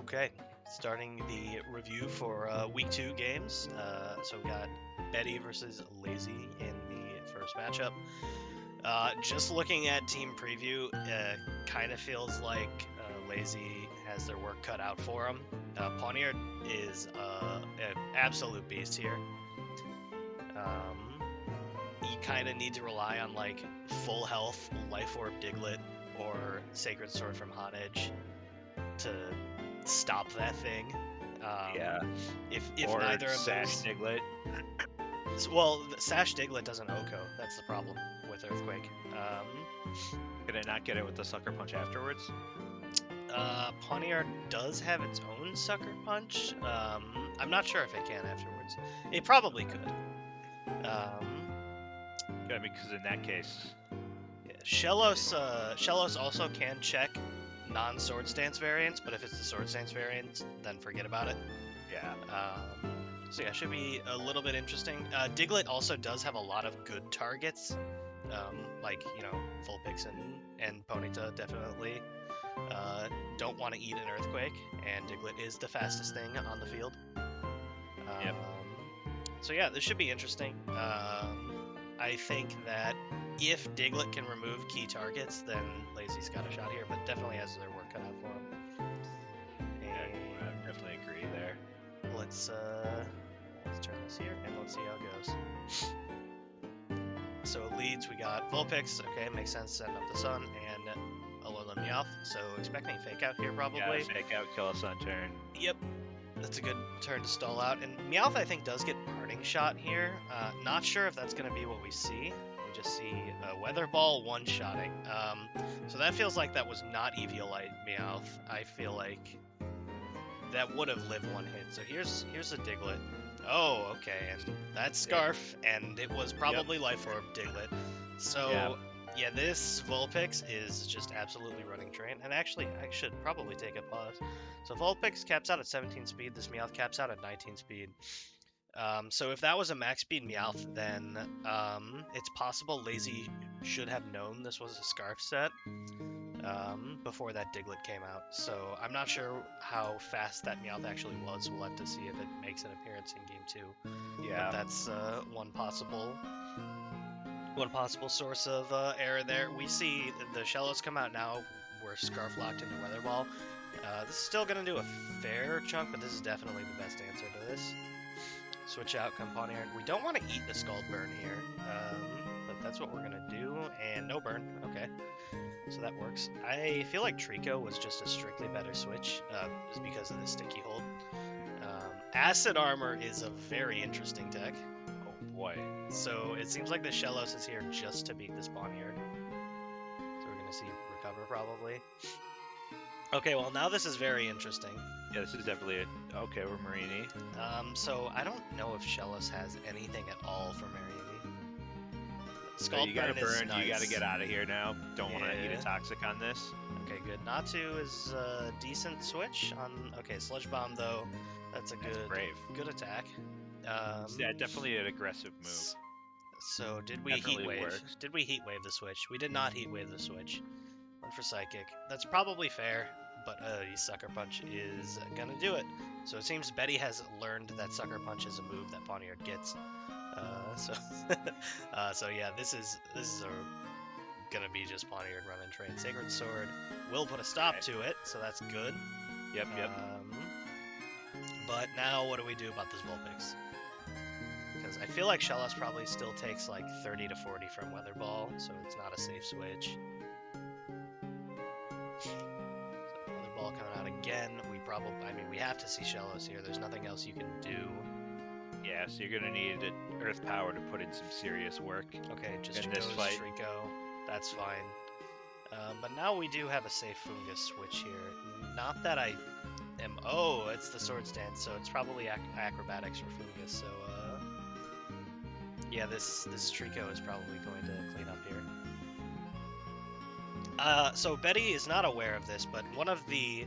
Okay, starting the review for week 2 games. So we got Betty versus Lazy in the first matchup. Just looking at team preview, kind of feels like Lazy has their work cut out for him. Poniard is an absolute beast here. You kind of need to rely on like full health Life Orb Diglett or Sacred Sword from Hot Edge to stop that thing. Yeah. If or neither of Sash those, Diglett. well, the Sash Diglett doesn't OHKO. That's the problem with Earthquake. Could I not get it with the Sucker Punch afterwards? Poniard does have its own Sucker Punch. I'm not sure if it can afterwards. It probably could. Yeah, because in that case, Yeah, Shellos also can check non-Sword Stance variants, but if it's the Sword Stance variant, then forget about it. yeah. So yeah, should be a little bit interesting. Diglett also does have a lot of good targets, like, you know, Vulpix and Ponyta definitely don't want to eat an Earthquake, and Diglett is the fastest thing on the field. Yep. So yeah, this should be interesting. I think that if Diglett can remove key targets, then Lazy's got a shot here, but definitely has their work cut out for him. Yeah, I definitely agree there. Let's turn this here and let's see how it goes. So it leads, we got Vulpix, okay, makes sense, setting up the Sun, and Alola Meowth, so expecting Fake Out here probably. Yeah, Fake Out, kill us on turn. Yep, that's a good turn to stall out, and Meowth I think does get Parting Shot here. Not sure if that's going to be what we see. We just see a Weather Ball one-shotting. So that feels like that was not Eviolite Meowth. I feel like that would have lived one hit. So here's a Diglett. Oh, okay, and that's Scarf, and it was probably Life Orb Diglett. So yeah, this Vulpix is just absolutely running train. And actually, I should probably take a pause. So Vulpix caps out at 17 speed. This Meowth caps out at 19 speed. So if that was a max speed Meowth, then it's possible Lazy should have known this was a Scarf set before that Diglett came out. So I'm not sure how fast that Meowth actually was. We'll have to see if it makes an appearance in Game 2. Yeah. But that's one possible source of error there. We see the Shellos come out now. We're Scarf locked into Weather Ball. This is still going to do a fair chunk, but this is definitely the best answer to this. Switch out, come Poniard. We don't want to eat the Scald Burn here, but that's what we're going to do. And no burn. Okay. So that works. I feel like Trico was just a strictly better switch, just because of the Sticky Hold. Acid Armor is a very interesting tech. Oh boy. So it seems like the Shellos is here just to beat this Poniard. So we're going to see Recover probably. Okay, well now this is very interesting. Yeah, this is definitely it. Okay, we're Marini. So I don't know if Shellos has anything at all for Marini. So you gotta burn, nice. You gotta get out of here now. Don't want to eat a Toxic on this. Okay, good. Natu is a decent switch on... Okay, Sludge Bomb though, that's a good attack. Yeah, definitely an aggressive move. So did we Definitely Heat Wave? works. Did we Heat Wave the switch? We did not Heat Wave the switch. One for Psychic. That's probably fair, but Sucker Punch is gonna do it. So it seems Betty has learned that Sucker Punch is a move that Poniard gets. So yeah, this is gonna be just Poniard running train. Sacred Sword will put a stop to it, so that's good. Yep. But now what do we do about this Vulpix? Because I feel like Shellos probably still takes like 30 to 40 from Weather Ball, so it's not a safe switch. So Weather Ball coming out again. We have to see Shellos here. There's nothing else you can do. Yeah, so you're gonna need Earth Power to put in some serious work. Okay, just in goes this fight. Trico. That's fine. But now we do have a safe Fungus switch here. Not that I am... Oh, it's the Sword Stance, so it's probably Acrobatics for Fungus. So, yeah, this Trico is probably going to clean up here. So Betty is not aware of this, but one of the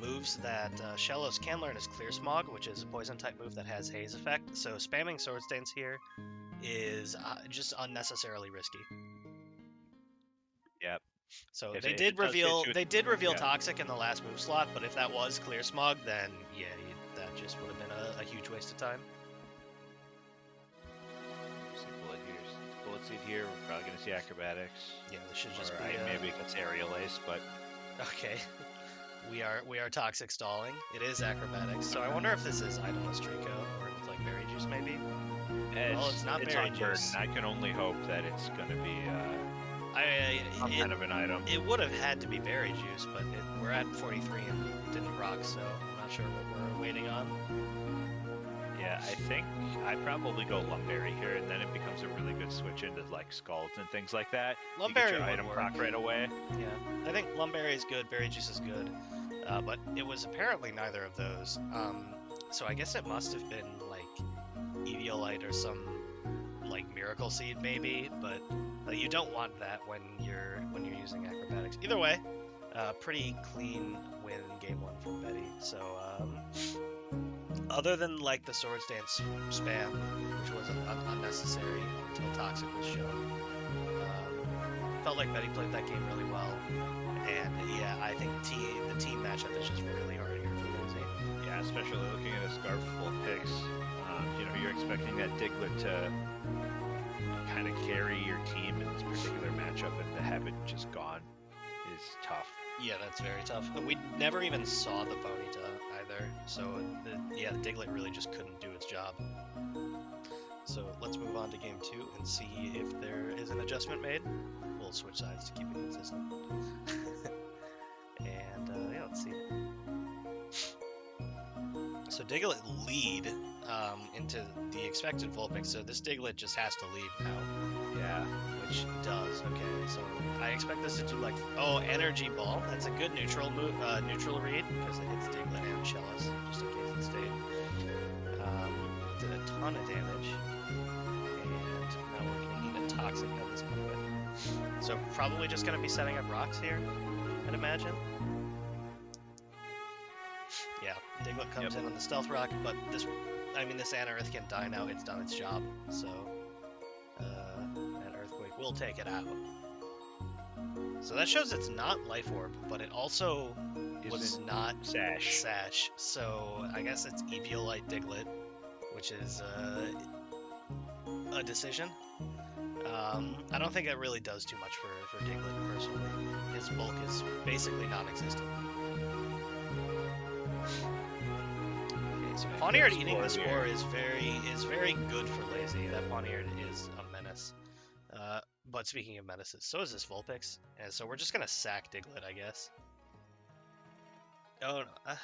moves that Shellos can learn is Clear Smog, which is a poison-type move that has Haze effect. So spamming Sword Stance here is just unnecessarily risky. Yep. So If they it did does hit reveal you, they did reveal yeah. toxic in the last move slot, but if that was clear smog, then yeah, that just would have been a huge waste of time. See bullet here. Bullet seed here. We're probably gonna see acrobatics. Yeah, this should Or just be maybe it gets aerial ace, but okay. We are toxic stalling. It is acrobatics. So I wonder if this is itemless Trico or with like berry juice maybe. It's not berry on burden. juice. I can only hope that it's gonna be some kind of an item. It would have had to be berry juice, but we're at 43 and it didn't rock, so I'm not sure what we're waiting on. Yeah, I think I probably go Lumberry here, and then it becomes a really good switch into like Scalds and things like that. You get Lumberry your would item work. proc right away. Yeah, I think Lumberry is good, berry juice is good, but it was apparently neither of those. So I guess it must have been like Eviolite or some like Miracle Seed maybe, but you don't want that when you're using acrobatics. Either way, pretty clean win in game 1 from Betty. So other than like the Swords Dance spam, which was unnecessary until Toxic was shown, felt like Betty played that game really well. And yeah, I think the team matchup is just really hard here for Lizzie. Yeah, especially looking at a scarf full of picks. You're expecting that Diglett to kind of carry your team in this particular matchup, and to have it just gone is tough. Yeah, that's very tough. We never even saw the Ponyta either, so the Diglett really just couldn't do its job. So let's move on to game 2 and see if there is an adjustment made. We'll switch sides to keep it consistent. And yeah, let's see. So Diglett lead into the expected Vulpix, so this Diglett just has to leave now. Yeah. Which does. Okay, so I expect this to do like Energy Ball. That's a good neutral move, neutral read because it hits Diglett and Shellos, just in case it stayed. Did a ton of damage, and now we're gonna need a Toxic at this point. So probably just gonna be setting up rocks here, I'd imagine. Yeah, Diglett comes in on the Stealth Rock, but this Anorith can die now. It's done its job, so that Earthquake will take it out. So that shows it's not Life Orb, but it also was not Sash. So I guess it's Eviolite Diglett, which is a decision. I don't think it really does too much for Diglett personally. His bulk is basically non-existent. Okay, so Pawniard eating the Spore is very good for Lazy. That Pawniard is a menace. But speaking of menaces, so is this Vulpix. And so we're just gonna sack Diglett, I guess. Oh no.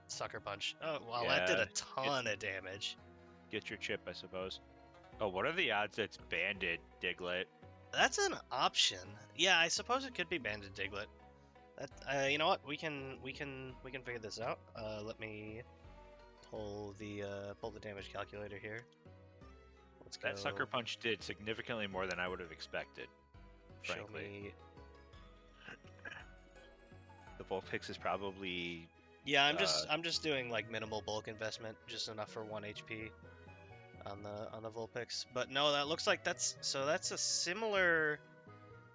Sucker Punch. Oh, wow, that did a ton of damage. Get your chip, I suppose. Oh, what are the odds it's Banded Diglett? That's an option. Yeah, I suppose it could be Banded Diglett. That you know what? We can figure this out. Let me pull the damage calculator here. Let's go. That Sucker Punch did significantly more than I would have expected. Frankly, the Vulpix is probably. Yeah, I'm just doing like minimal bulk investment, just enough for 1 HP on the Vulpix. But no, that looks like that's a similar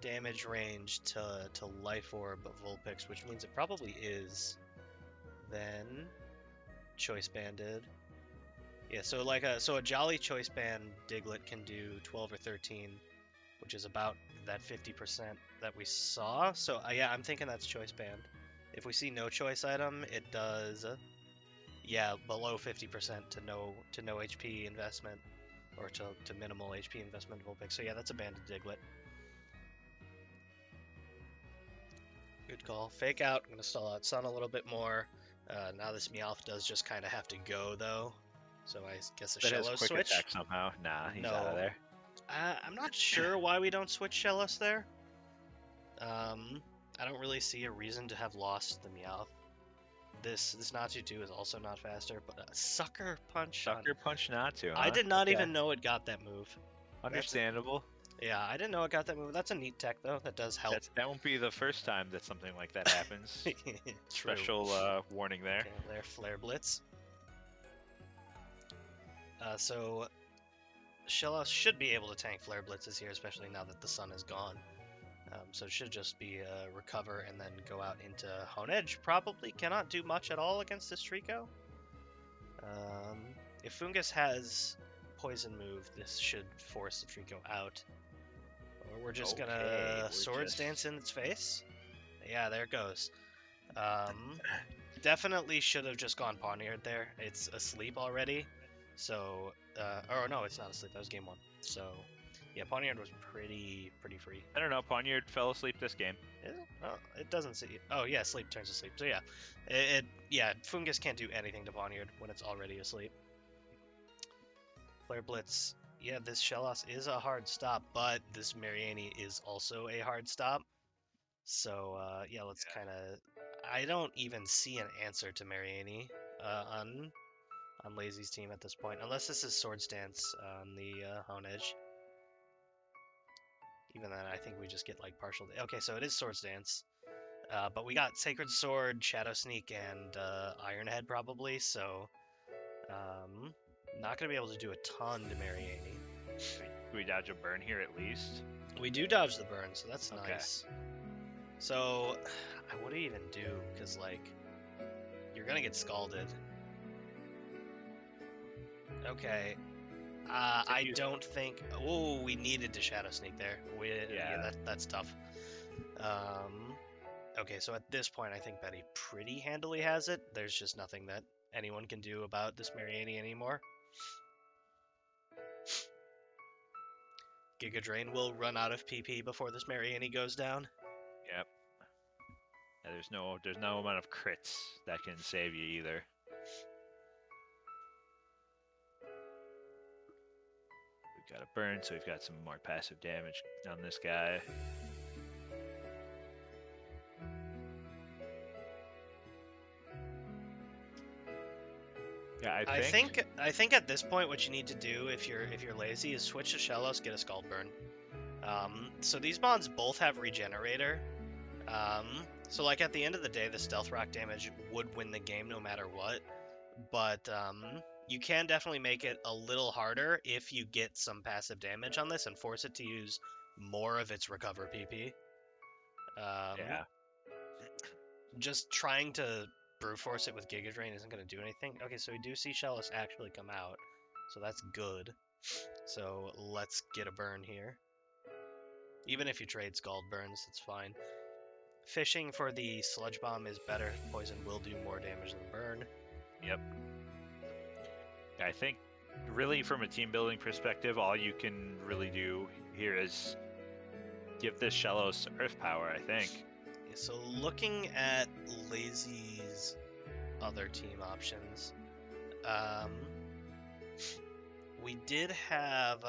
damage range to Life Orb Vulpix, which means it probably is then Choice Banded. Yeah, so like a Jolly Choice Band Diglett can do 12 or 13, which is about that 50% that we saw. So yeah, I'm thinking that's Choice Band. If we see no choice item, it does below 50% to no HP investment, or to minimal HP investment Vulpix. So yeah, that's a Banded Diglett. Good call. Fake out. I'm gonna stall out Sun a little bit more. Now this Meowth does just kind of have to go though. So I guess a Shellos switch. Attack somehow. Nah, he's out of there. I'm not sure why we don't switch Shellos there. I don't really see a reason to have lost the Meowth. This Natsu 2 is also not faster, but a Sucker Punch. Sucker Punch Natsu, huh? I did not even know it got that move. Understandable. Yeah, I didn't know it got that move. That's a neat tech, though. That does help. That won't be the first time that something like that happens. Special warning there. Okay, there, Flare Blitz. So Shellos should be able to tank Flare Blitzes here, especially now that the Sun is gone. So it should just be recover and then go out into Hone Edge. Probably cannot do much at all against this Trico. If Fungus has Poison move, this should force the Trico out. Or we're just gonna Swords Dance in its face. Yeah, there it goes. Definitely should have just gone Poniard there. It's asleep already. So, or no, it's not asleep. That was game 1. So, yeah, Poniard was pretty free. I don't know. Poniard fell asleep this game. Is it? Oh, it doesn't see. Oh, yeah, sleep turns to sleep. So yeah, yeah, Fungus can't do anything to Poniard when it's already asleep. Flare Blitz. Yeah, this Shellos is a hard stop, but this Mariani is also a hard stop. So yeah, let's kind of. I don't even see an answer to Mariani on Lazy's team at this point, unless this is Swords Dance on the Hone Edge. Even then, I think we just get like partial. Okay, so it is Swords Dance, but we got Sacred Sword, Shadow Sneak, and Iron Head probably. So not gonna be able to do a ton to Mariani. We dodge a burn here at least. We do dodge the burn, so that's Okay. nice. So, what do you even do? Because, like, you're going to get scalded. Okay. I don't think... Oh, we needed to Shadow Sneak there. Yeah, that's tough. Okay, so at this point, I think Betty pretty handily has it. There's just nothing that anyone can do about this Mariani anymore. Giga Drain will run out of PP before this Mariani goes down. Yep. Yeah, there's no amount of crits that can save you either. We've got a burn, so we've got some more passive damage on this guy. Yeah, I think at this point what you need to do if you're lazy is switch to Shellos, get a Scald Burn. So these bonds both have Regenerator. So like at the end of the day, the Stealth Rock damage would win the game no matter what. But you can definitely make it a little harder if you get some passive damage on this and force it to use more of its Recover PP. Yeah. Just trying to brute force it with Giga Drain isn't going to do anything. Okay, so we do see Shellos actually come out, so that's good. So let's get a burn here. Even if you trade Scald Burns, that's fine. Fishing for the Sludge Bomb is better. Poison will do more damage than burn. Yep. I think really from a team building perspective, all you can really do here is give this Shellos Earth Power, I think. So looking at Lazy's other team options, we did have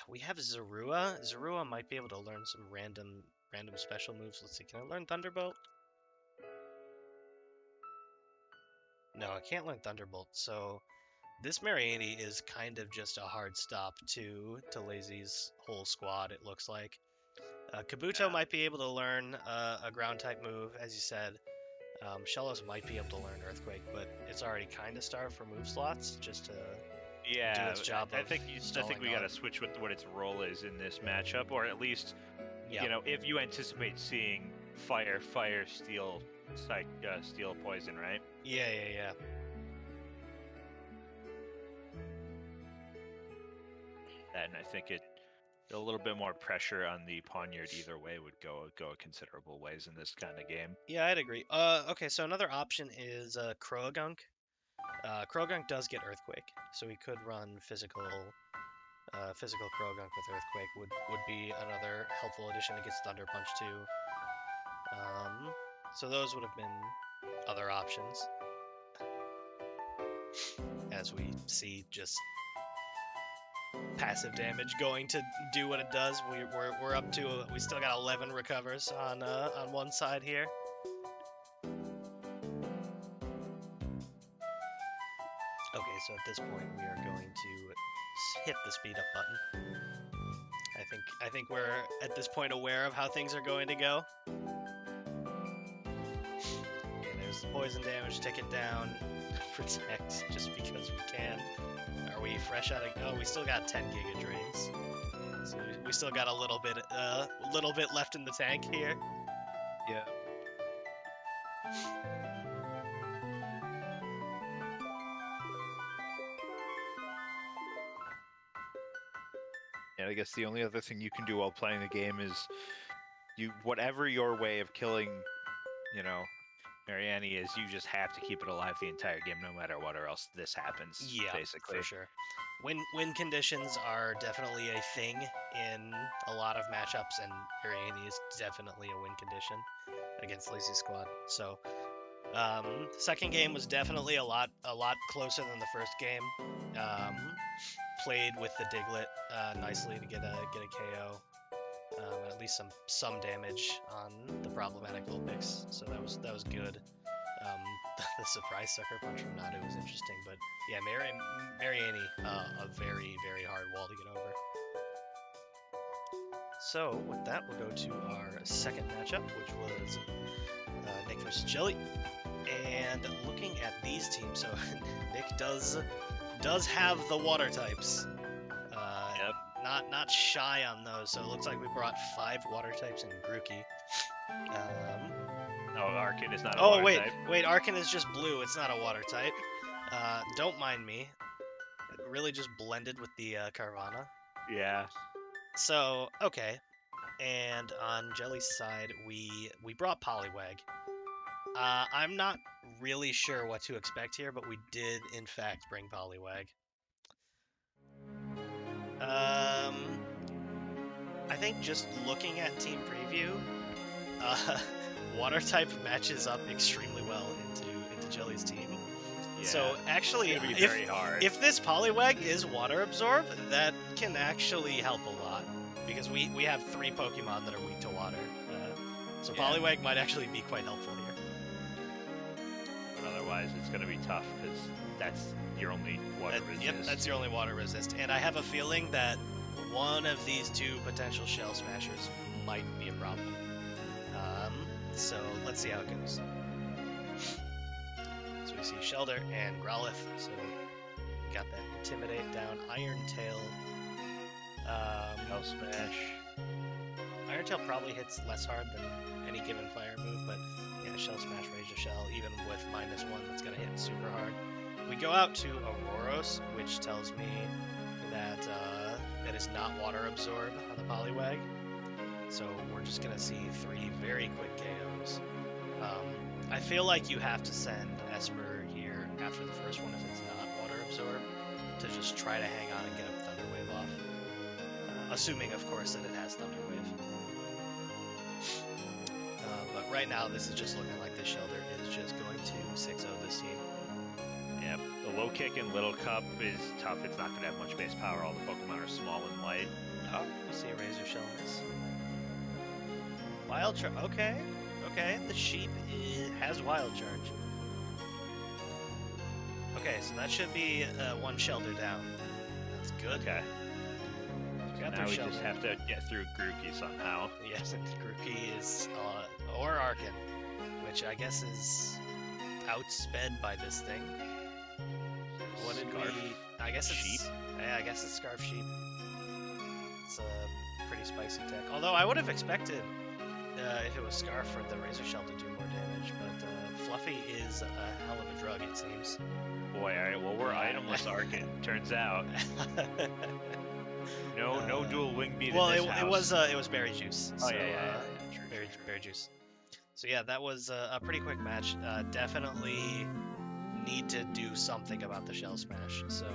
we have Zorua. Zorua might be able to learn some random special moves. Let's see, can I learn Thunderbolt? No, I can't learn Thunderbolt. So this Mariani is kind of just a hard stop to Lazy's whole squad, it looks like. Kabuto might be able to learn a ground type move, as you said. Shellos might be able to learn Earthquake, but it's already kind of starved for move slots just to do its job. I think we got to switch with what its role is in this matchup, or at least, you know, if you anticipate seeing fire, steel, steel, poison, right? Yeah. And I think a little bit more pressure on the Poniard either way would go a considerable ways in this kind of game. Yeah, I'd agree. Okay, so another option is Croagunk. Croagunk does get Earthquake, so we could run physical Croagunk with Earthquake would be another helpful addition against Thunder Punch too. So those would have been other options. As we see, just passive damage going to do what it does. We're up to we still got 11 recovers on one side here. Okay, so at this point we are going to hit the speed up button. I think we're at this point aware of how things are going to go. Okay, there's the poison damage. Take it down. Protect just because we can. Are we fresh out of... Oh, we still got 10 Giga Drains. So we still got a little bit left in the tank here. Yeah. And I guess the only other thing you can do while playing the game is whatever your way of killing, Marianne is, you just have to keep it alive the entire game, no matter what, or else this happens. Yeah, basically. for sure. Win conditions are definitely a thing in a lot of matchups, and Marianne is definitely a win condition against Lazy Squad. So, second game was definitely a lot closer than the first game. Played with the Diglett nicely to get a KO, and at least some damage on the problematic Vulpix. So that was good. The surprise sucker punch from Nadu was interesting, but yeah, Marianne, a very, very hard wall to get over. So with that, we'll go to our second matchup, which was Nick versus Jellie. And looking at these teams, so Nick does have the water types. Yep. Not shy on those. So it looks like we brought 5 water types in Grookey. Oh, Arkin is not a water type. Wait, Arkin is just blue. It's not a water type. Don't mind me. It really just blended with the Carvana. Yeah. So, okay. And on Jellie's side, we brought Poliwag. I'm not really sure what to expect here, but we did, in fact, bring Poliwag. I think just looking at team preview, water type matches up extremely well into Jellie's team. Yeah. So actually, it's gonna be very hard. If this Poliwag is water absorb, that can actually help a lot because we have 3 Pokemon that are weak to water. So Yeah. Poliwag might actually be quite helpful here. But otherwise, it's gonna be tough because that's your only water resist. Yep, that's your only water resist. And I have a feeling that one of these 2 potential Shell Smashers might be a problem. So let's see how it goes. So we see Shelder and Growlithe. So got that Intimidate down. Iron Tail. Shell Smash. Iron Tail probably hits less hard than any given fire move, but yeah, Shell Smash, Razor Shell, even with -1, that's gonna hit super hard. We go out to Auroros, which tells me that that is not water absorb on the Poliwag. So we're just gonna see 3 very quick KOs. I feel like you have to send Esper here after the first one if it's not water absorb to just try to hang on and get a Thunder Wave off. Assuming, of course, that it has Thunder Wave. But right now, this is just looking like the Shelter is just going to 6-0 this team. Yep. The low kick in Little Cup is tough. It's not going to have much base power. All the Pokemon are small and light. Oh, we see a Razor Shell miss. Wild Charge. Okay. The sheep has Wild Charge. Okay, so that should be 1 Shelter down. That's good. Okay. We got Now their we Shelter. just have to get through Grookey somehow. Yes, and Grookey is or Arkin, which I guess is outsped by this thing. What did Scarf we? I guess it's Sheep? Yeah, I guess it's Scarf Sheep. It's a pretty spicy tech. Although I would have expected if it was Scarf for the Razor Shell to do more damage, but Fluffy is a hell of a drug, it seems. Boy, alright, well, we're itemless Arkin, turns out. No dual wing beat Well, in this house. it was Berry Juice. Oh, So, yeah. True. Berry Juice. So yeah, that was a pretty quick match. Definitely need to do something about the Shell Smash. So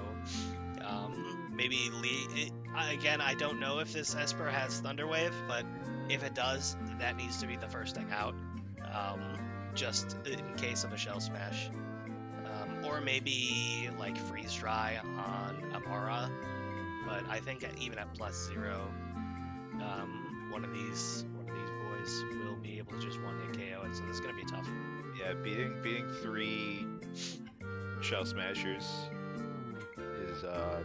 maybe again, I don't know if this Esper has Thunder Wave, but if it does, that needs to be the first thing out, just in case of a Shell Smash. Or maybe like Freeze Dry on Amara, but I think even at +0, one of these boys will be able to just one-hit KO it, so this is gonna be tough. Yeah, beating 3 Shell Smashers is a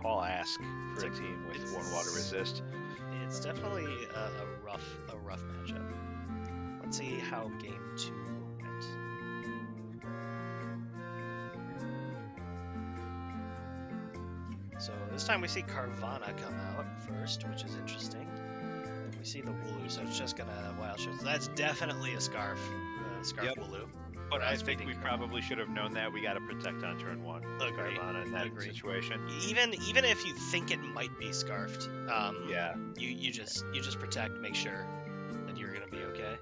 tall ask for a team with 1 water resist. It's definitely a rough matchup. Let's see how game 2 went. So this time we see Carvana come out first, which is interesting. And we see the Wooloo, so it's just gonna wild shot. So that's definitely a Scarf. Scarf Wooloo. But I think we probably should have known that. We got to protect on turn 1. Agree. Carvana in that situation. Even if you think it might be scarfed, Yeah. you just protect, make sure that you're gonna be okay.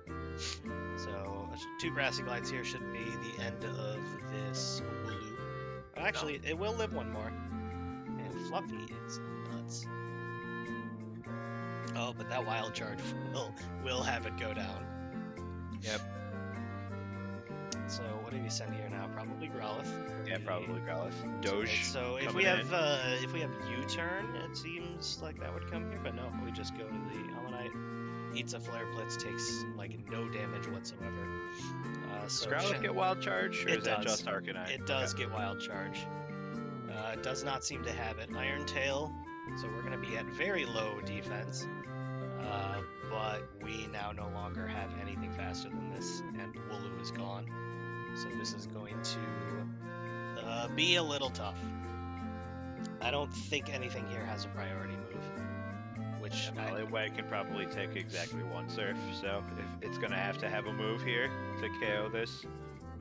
So 2 grassy glides here should be the end of this Wooloo. Actually, it will live one more. And Fluffy is nuts. Oh, but that wild charge will have it go down. Yep. So what do we send here now? Probably Growlithe. Yeah, probably Growlithe. Doge. So if we have U-turn, it seems like that would come here, but no, we just go to the Ammonite. Eats a Flare Blitz, takes like no damage whatsoever. Does Growlithe get Wild Charge, or is that just Arcanine? It does get Wild Charge. It does not seem to have it. Iron Tail, so we're going to be at very low defense. But we now no longer have anything faster than this, and Wooloo is gone. So this is going to be a little tough. I don't think anything here has a priority move. Which Way can probably take exactly 1 Surf, so if it's going to have a move here to KO this.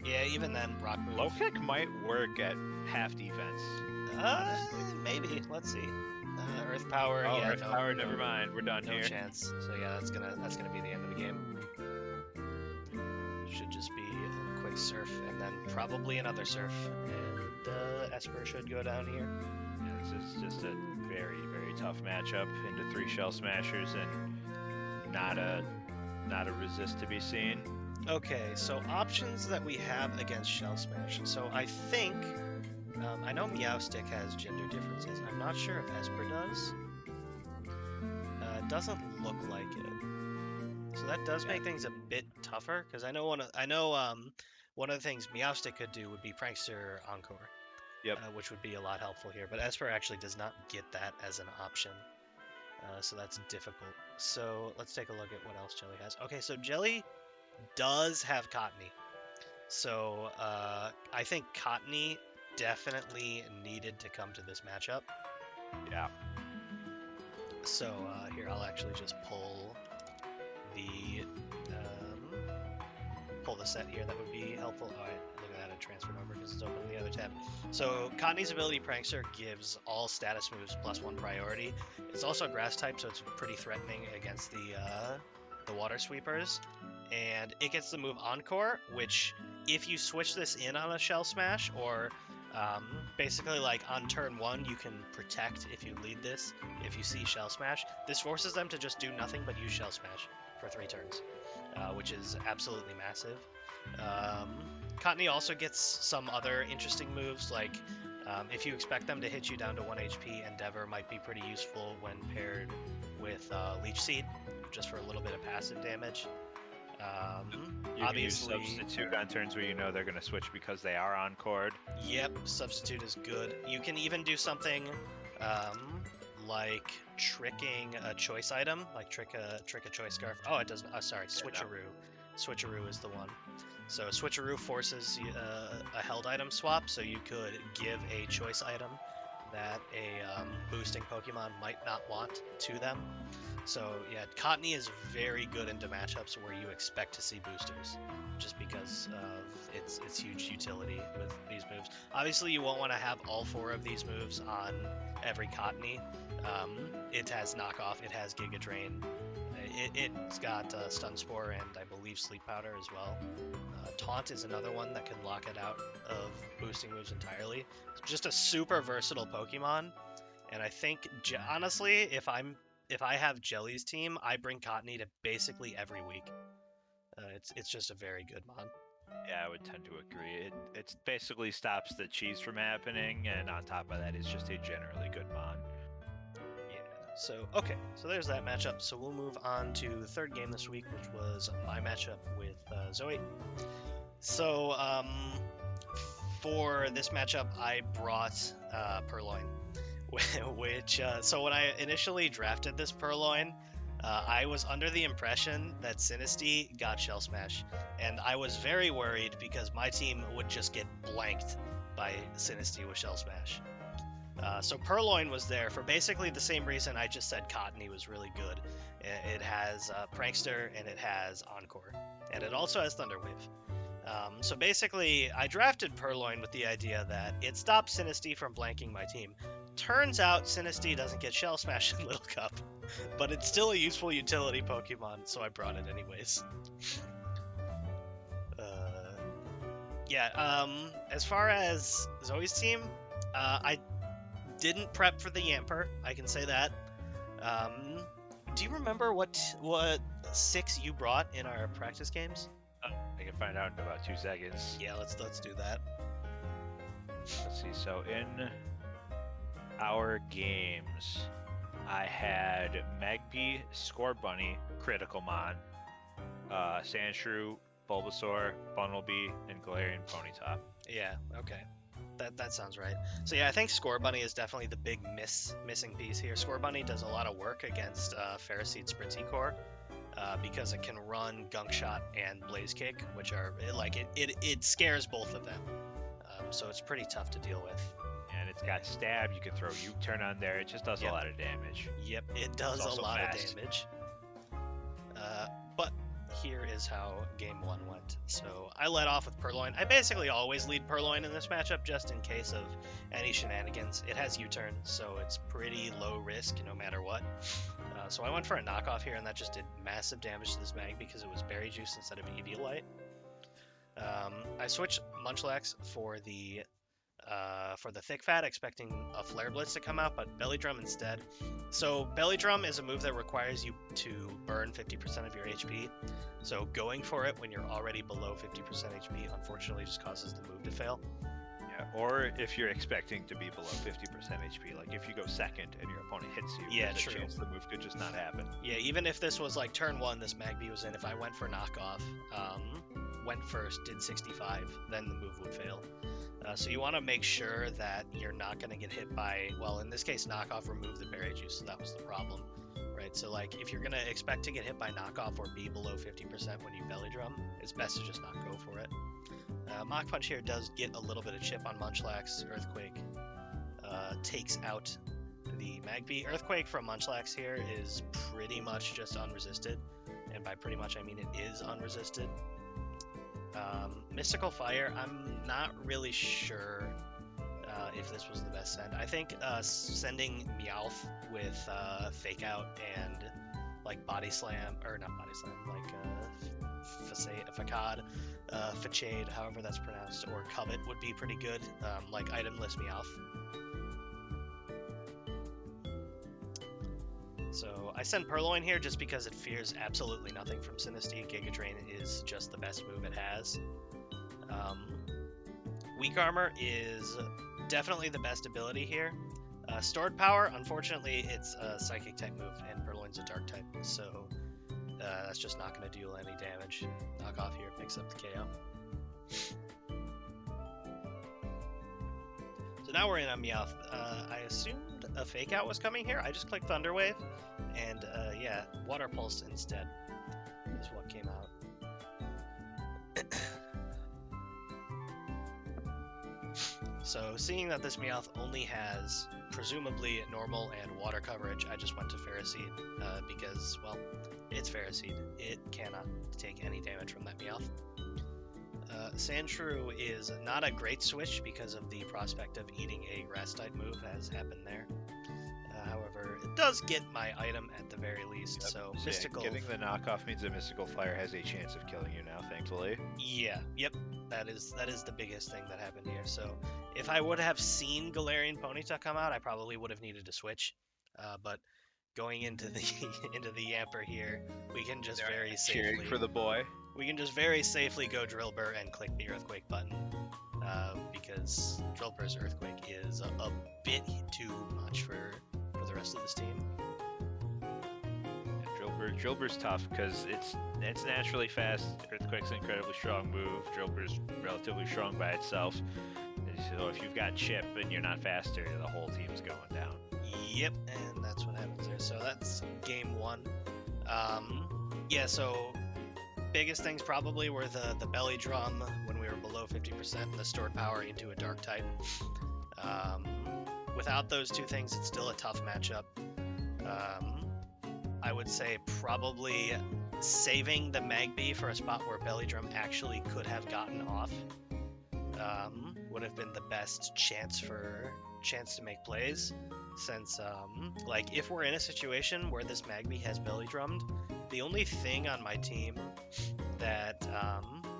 Yeah, even then, Rock move. Low Kick might work at half defense. Maybe. Let's see. Earth Power. Oh, yeah, Earth Power. Never mind. We're done here. No chance. So yeah, that's gonna be the end of the game. Should just be a quick Surf and then probably another Surf, and Esper should go down here. Yeah, this is just a very, very tough matchup into 3 Shell Smashers and not a resist to be seen. Okay, so options that we have against Shell Smash. So I think. I know Meowstic has gender differences. I'm not sure if Esper does. It doesn't look like it. So that does make things a bit tougher, because I know one of the things Meowstic could do would be Prankster Encore. Yep. Which would be a lot helpful here. But Esper actually does not get that as an option. So that's difficult. So let's take a look at what else Jellie has. Okay, so Jellie does have Cottony. So I think Cottony definitely needed to come to this matchup. Yeah. So here, I'll actually just pull the set here. That would be helpful. All right, look at that, it transferred over because it's open in the other tab. So Cottony's ability Prankster gives all status moves +1 priority. It's also a grass type, so it's pretty threatening against the water sweepers. And it gets the move Encore, which if you switch this in on a Shell Smash, or basically like on turn 1 you can protect if you lead this, if you see Shell Smash, this forces them to just do nothing but use Shell Smash for 3 turns, which is absolutely massive. Cottony also gets some other interesting moves, like if you expect them to hit you down to 1 HP, Endeavor might be pretty useful when paired with Leech Seed, just for a little bit of passive damage. You Obviously, can use Substitute on turns where you know they're going to switch because they are on Cord. Yep, Substitute is good. You can even do something like tricking a choice item, like trick a choice scarf. Oh, it doesn't. Oh, sorry, Switcheroo. Switcheroo is the one. So Switcheroo forces a held item swap, so you could give a choice item that a boosting Pokemon might not want to them. So yeah, Cottony is very good into matchups where you expect to see boosters, just because of its huge utility with these moves. Obviously, you won't want to have all 4 of these moves on every Cottony. It has knockoff, it has Giga Drain, it's got Stun Spore, and I believe Sleep Powder as well. Taunt is another one that can lock it out of boosting moves entirely. It's just a super versatile Pokemon, and I think honestly, if I have Jellie's team, I bring Cottony to basically every week. It's just a very good mon. Yeah, I would tend to agree. It basically stops the cheese from happening, and on top of that, it's just a generally good mon. Yeah, so okay, so there's that matchup. So we'll move on to the 3rd game this week, which was my matchup with Zoey. So for this matchup, I brought Purloin. Which, so when I initially drafted this Purloin, I was under the impression that Sinistea got Shell Smash, and I was very worried because my team would just get blanked by Sinistea with Shell Smash. So Purloin was there for basically the same reason I just said Cottony was really good. It has Prankster and it has Encore, and it also has Thunderwave. So basically, I drafted Purloin with the idea that it stops Sinistea from blanking my team. Turns out Sinistea doesn't get Shell Smash in Little Cup, but it's still a useful utility Pokemon, so I brought it anyways. As far as Zoe's team, I didn't prep for the Yamper, I can say that. Do you remember what 6 you brought in our practice games? I can find out in about 2 seconds. Yeah, let's do that. Let's see. So in our games, I had Magpie, Scorbunny, Critical Mon, Sandshrew, Bulbasaur, Bunnelby, and Galarian Ponyta. Yeah, okay. That sounds right. So yeah, I think Scorbunny is definitely the big missing piece here. Scorbunny does a lot of work against Ferroseed Sprinticore because it can run Gunk Shot and Blaze Kick, which are it scares both of them. So it's pretty tough to deal with. And it's got Stab. You can throw U-Turn on there. It just does a lot of damage. Yep, it does a lot of damage. But here is how game 1 went. So I led off with Purloin. I basically always lead Purloin in this matchup just in case of any shenanigans. It has U-Turn, so it's pretty low risk no matter what. So I went for a knockoff here, and that just did massive damage to this mag because it was Berry Juice instead of Eviolite. I switched Munchlax for the Thick Fat, expecting a Flare Blitz to come out, but Belly Drum instead. So Belly Drum is a move that requires you to burn 50% of your HP. So going for it when you're already below 50% HP, unfortunately, just causes the move to fail. Yeah, or if you're expecting to be below 50% HP, like if you go second and your opponent hits you, there's a chance the move could just not happen. Yeah, even if this was like turn 1, this Magby was in, if I went for knockoff, went first, did 65, then the move would fail. So you want to make sure that you're not going to get hit by, well, in this case, knockoff removed the Berry Juice, so that was the problem, right? So like, if you're going to expect to get hit by knockoff or be below 50% when you Belly Drum, it's best to just not go for it. Mach Punch here does get a little bit of chip on Munchlax. Earthquake takes out the Magby. Earthquake from Munchlax here is pretty much just unresisted, and by pretty much I mean it is unresisted. Mystical Fire, I'm not really sure if this was the best send. I think sending Meowth with Fake Out and like Body Slam, or not Body Slam, like Facade, Facade, however that's pronounced, or Covet would be pretty good, like itemless Meowth. So I send Purloin here just because it fears absolutely nothing from Sinistea. Giga Drain is just the best move it has. Weak Armor is definitely the best ability here. Stored Power, unfortunately, it's a Psychic type move, and Purloin's a Dark type, so that's just not going to deal any damage. Knockoff here picks up the KO. So now we're in on Meowth. I assumed a Fake Out was coming here. I just clicked Thunder Wave, and yeah, Water Pulse instead is what came out. So seeing that this Meowth only has presumably normal and water coverage, I just went to Ferroseed because, well, it's Ferroseed. It cannot take any damage from that Meowth. Sandshrew is not a great switch because of the prospect of eating a grass type move, as happened there. However, it does get my item at the very least. Yep. So yeah, Mystical. Getting the knockoff means that Mystical Fire has a chance of killing you now, thankfully. Yeah. Yep. That is the biggest thing that happened here. So if I would have seen Galarian Ponyta come out, I probably would have needed to switch. But going into the Yamper here, we can just very safely cheering for the boy. We can just very safely go Drillbur and click the Earthquake button, because Drillbur's Earthquake is a bit too much for the rest of this team. Yeah, Drillbur's tough because it's naturally fast. Earthquake's an incredibly strong move. Drillbur's relatively strong by itself. So if you've got Chip and you're not faster, the whole team's going down. Yep, and that's what happens there. So that's game 1. Yeah, so biggest things probably were the Belly Drum when we were below 50% and the Stored Power into a Dark type. without those two things, it's still a tough matchup. I would say probably saving the Magby for a spot where Belly Drum actually could have gotten off would have been the best chance to make plays, since like if we're in a situation where this Magby has Belly Drummed, the only thing on my team that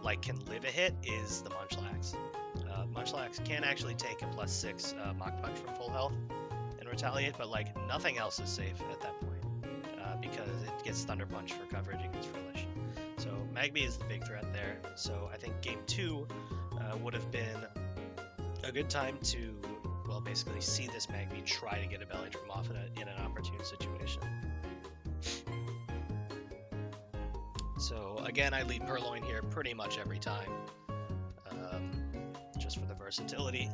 like can live a hit is the Munchlax. Munchlax can actually take a +6 Mach Punch from full health and retaliate, but like nothing else is safe at that point because it gets Thunder Punch for coverage against Frillish. So Magby is the big threat there. So I think game 2 would have been a good time to, well, basically see this Magby try to get a Belly Drum off in an opportune situation. So again, I lead Purloin here pretty much every time, just for the versatility.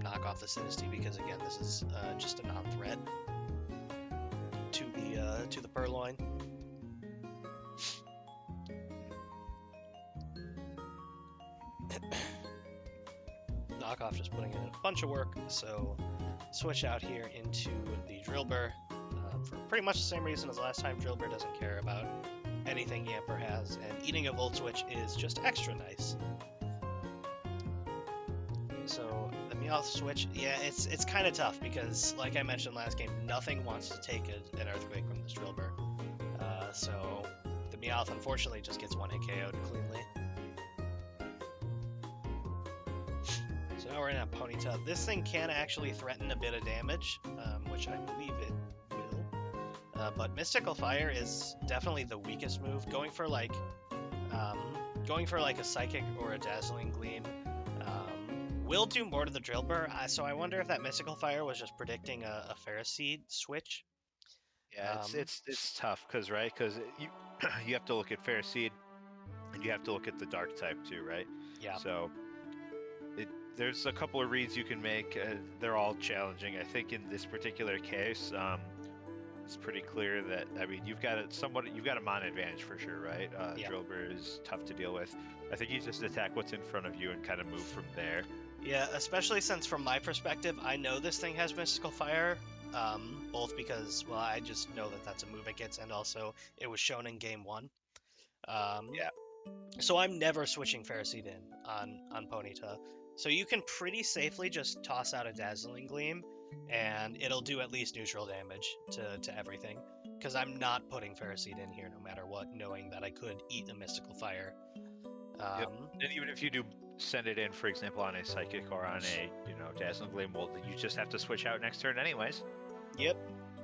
Knock off the Sinisty because again, this is just a non-threat to the Purloin. Knockoff just putting in a bunch of work, so switch out here into the Drillbur for pretty much the same reason as last time. Drillbur doesn't care about anything Yamper has, and eating a Volt Switch is just extra nice. So the Meowth switch, yeah, it's kind of tough because, like I mentioned last game, nothing wants to take an Earthquake from this Drillbur. So the Meowth unfortunately just gets one hit KO'd cleanly. So now we're in a Ponyta. This thing can actually threaten a bit of damage, which I believe it will. But Mystical Fire is definitely the weakest move. Going for like a Psychic or a Dazzling Gleam will do more to the Drillbur. So I wonder if that Mystical Fire was just predicting a Ferroseed switch. Yeah, it's tough because you you have to look at Ferroseed and you have to look at the Dark type too, right? Yeah. So there's a couple of reads you can make. They're all challenging. I think in this particular case, it's pretty clear that, I mean, you've got a Mon advantage for sure, right? Yeah. Drillbur is tough to deal with. I think you just attack what's in front of you and kind of move from there. Yeah, especially since from my perspective, I know this thing has Mystical Fire, both because, well, I just know that that's a move it gets, and also it was shown in game 1. Yeah. So I'm never switching Ferroseed in on Ponyta. So you can pretty safely just toss out a Dazzling Gleam, and it'll do at least neutral damage to everything. Because I'm not putting Ferroseed in here no matter what, knowing that I could eat a Mystical Fire. Yep. And even if you do send it in, for example, on a Psychic or on a Dazzling Gleam, well, you just have to switch out next turn anyways. Yep.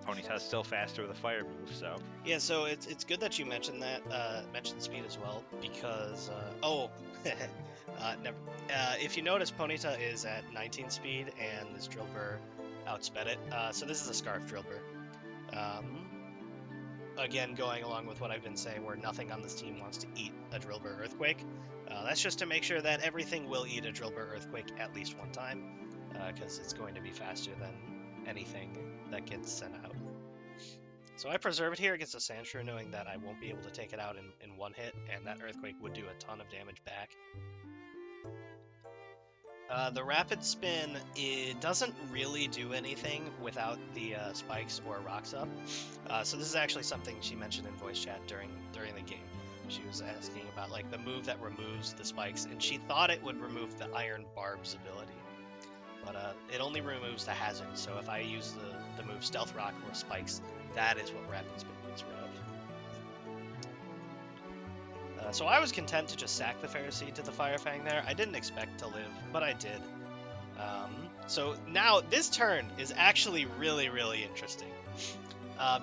Ponyta's still faster with a fire move, so. Yeah, so it's good that you mentioned that, mentioned speed as well, because, never. If you notice, Ponyta is at 19 speed, and this Drillbur outsped it. So this is a Scarf Drillbur. Again, going along with what I've been saying, where nothing on this team wants to eat a Drillbur Earthquake. That's just to make sure that everything will eat a Drillbur Earthquake at least one time, because it's going to be faster than anything that gets sent out. So I preserve it here against a Sandshrew, knowing that I won't be able to take it out in one hit, and that Earthquake would do a ton of damage back. The Rapid Spin, it doesn't really do anything without the spikes or rocks up. So this is actually something she mentioned in voice chat during the game. She was asking about like the move that removes the spikes, and she thought it would remove the Iron Barb's ability. But it only removes the hazard, so if I use the move Stealth Rock or Spikes, that is what Rapid Spin gets rid of. So I was content to just sack the Ferroseed to the Fire Fang there. I didn't expect to live, but I did. So now this turn is actually really, really interesting.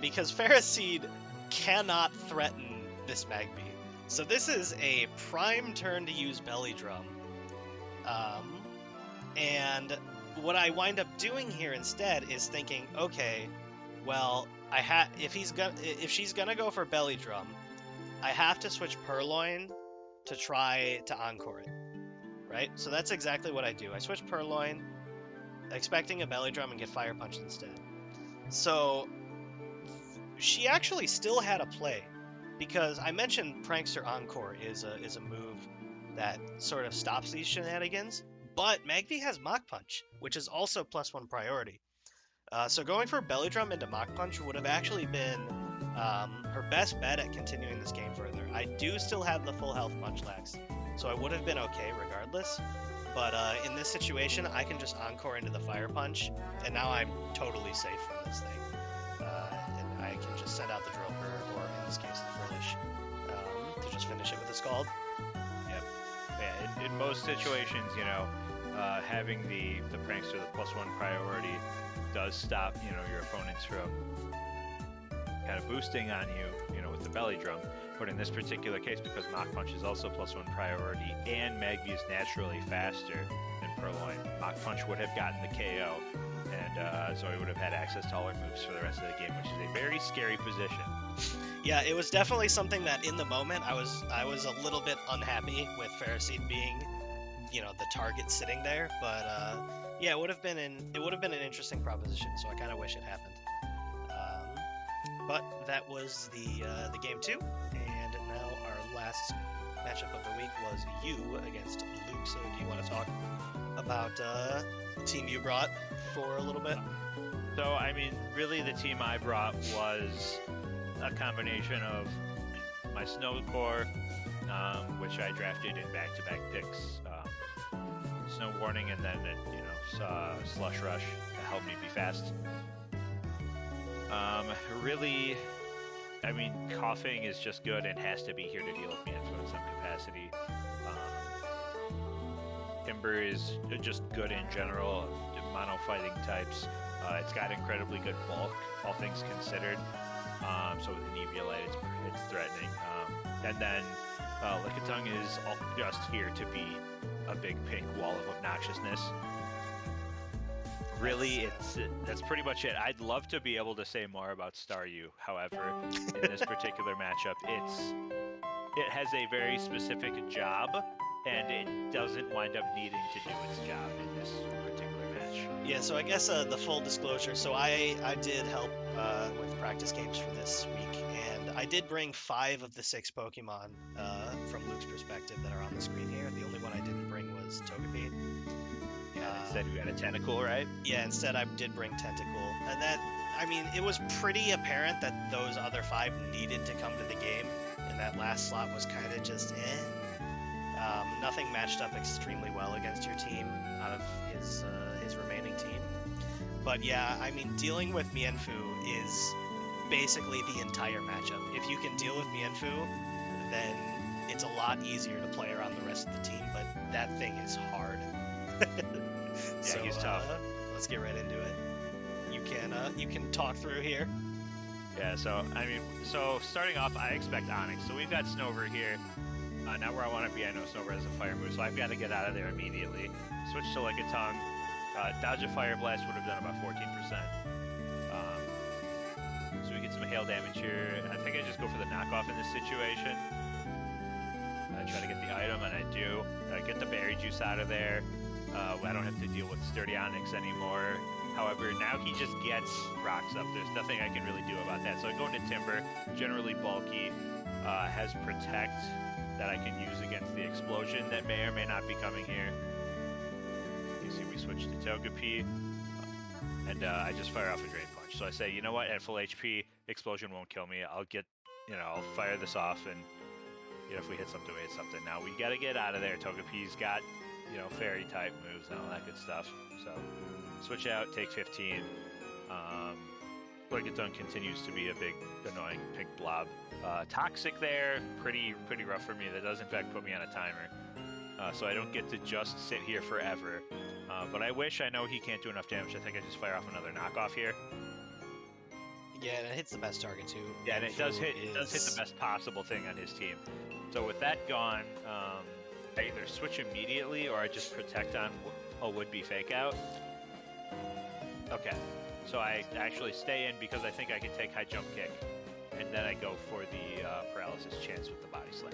Because Ferroseed cannot threaten this Magby. So this is a prime turn to use Belly Drum. And what I wind up doing here instead is thinking, okay, well, if she's gonna go for Belly Drum, I have to switch Purloin to try to Encore it, right? So that's exactly what I do. I switch Purloin, expecting a Belly Drum and get Fire Punch instead. So she actually still had a play, because I mentioned Prankster Encore is a move that sort of stops these shenanigans. But Magby has Mach Punch, which is also +1 priority. So going for Belly Drum into Mach Punch would have actually been her best bet at continuing this game further. I do still have the full health Munchlax, so I would have been okay regardless. But in this situation, I can just Encore into the Fire Punch, and now I'm totally safe from this thing. And I can just send out the Drillbur, or in this case, the Frillish, to just finish it with a Scald. Yep. Yeah, in most situations, having the Prankster, the +1 priority, does stop, your opponents from kind of boosting on you, with the Belly Drum. But in this particular case, because Mach Punch is also +1 priority, and Magby is naturally faster than Purloin, Mach Punch would have gotten the KO, and Zoey would have had access to all her moves for the rest of the game, which is a very scary position. Yeah, it was definitely something that in the moment I was a little bit unhappy with Ferroseed being, the target sitting there, but yeah, it would have been an interesting proposition. So I kind of wish it happened. But that was the game 2, and now our last matchup of the week was you against Luke. So do you want to talk about the team you brought for a little bit? So I mean, really, the team I brought was a combination of my Snow Core, which I drafted in back-to-back picks, Snow Warning, and then Slush Rush to help me be fast. Really, I mean, Coughing is just good and has to be here to deal with Mienfoo in some capacity. Timber is just good in general, mono fighting types. It's got incredibly good bulk, all things considered. So with an Eviolite, it's threatening. And then Lickitung is just here to be a big pink wall of obnoxiousness. Really, that's pretty much it. I'd love to be able to say more about Staryu. However, in this particular matchup, it has a very specific job, and it doesn't wind up needing to do its job in this particular match. Yeah, so I guess the full disclosure. So I did help with practice games for this week, and I did bring 5 of the 6 Pokemon from Luke's perspective that are on the screen here. The only one I didn't bring was Togepi. Instead, we got a Tentacool, right? Yeah, instead I did bring Tentacool. And that, I mean, it was pretty apparent that those other 5 needed to come to the game, and that last slot was kind of just nothing matched up extremely well against your team out of his remaining team. But yeah, I mean, dealing with Mienfoo is basically the entire matchup. If you can deal with Mienfoo, then it's a lot easier to play around the rest of the team, but that thing is hard. Yeah, he's tough. Let's get right into it. You can talk through here. Yeah, so starting off, I expect Onix. So we've got Snover here, not where I want to be. I know Snover has a fire move, so I've got to get out of there immediately. Switch to Lickitung. Dodge a Fire Blast would have done about 14%. So we get some hail damage here. I think I just go for the knockoff in this situation. I try to get the item, and I do. I get the Berry Juice out of there. I don't have to deal with Sturdy Onix anymore. However, now he just gets rocks up. There's nothing I can really do about that. So I go into Timber, generally bulky, has Protect that I can use against the Explosion that may or may not be coming here. You see we switch to Togepi, and I just fire off a Drain Punch. So I say, you know what, at full HP, Explosion won't kill me. I'll fire this off, and if we hit something, we hit something. Now we gotta get out of there. Togepi's got fairy type moves and all that good stuff. So switch out, take 15. Lickitung continues to be a big annoying pink blob. Toxic there, pretty rough for me. That does in fact put me on a timer. So I don't get to just sit here forever. But I wish. I know he can't do enough damage. I think I just fire off another knockoff here. Yeah, and it hits the best target too. Yeah, and it does hit the best possible thing on his team. So with that gone, I either switch immediately or I just Protect on a would-be fake out. Okay, so I actually stay in because I think I can take High Jump Kick, and then I go for the Paralysis Chance with the Body Slam.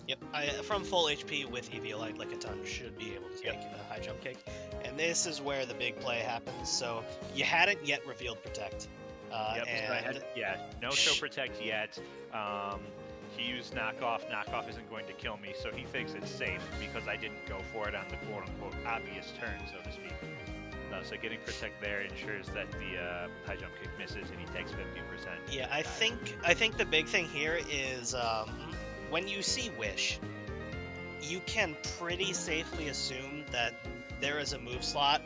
Yep, from full HP with Eviolite, Lickitung should be able to take the High Jump Kick. And this is where the big play happens. So you hadn't yet revealed Protect. No show Protect yet. He used Knockoff. Knockoff isn't going to kill me, so he thinks it's safe because I didn't go for it on the quote-unquote obvious turn, so to speak. No, so getting protect there ensures that the high jump kick misses and he takes 50%. Yeah, I think the big thing here is when you see Wish, you can pretty safely assume that there is a move slot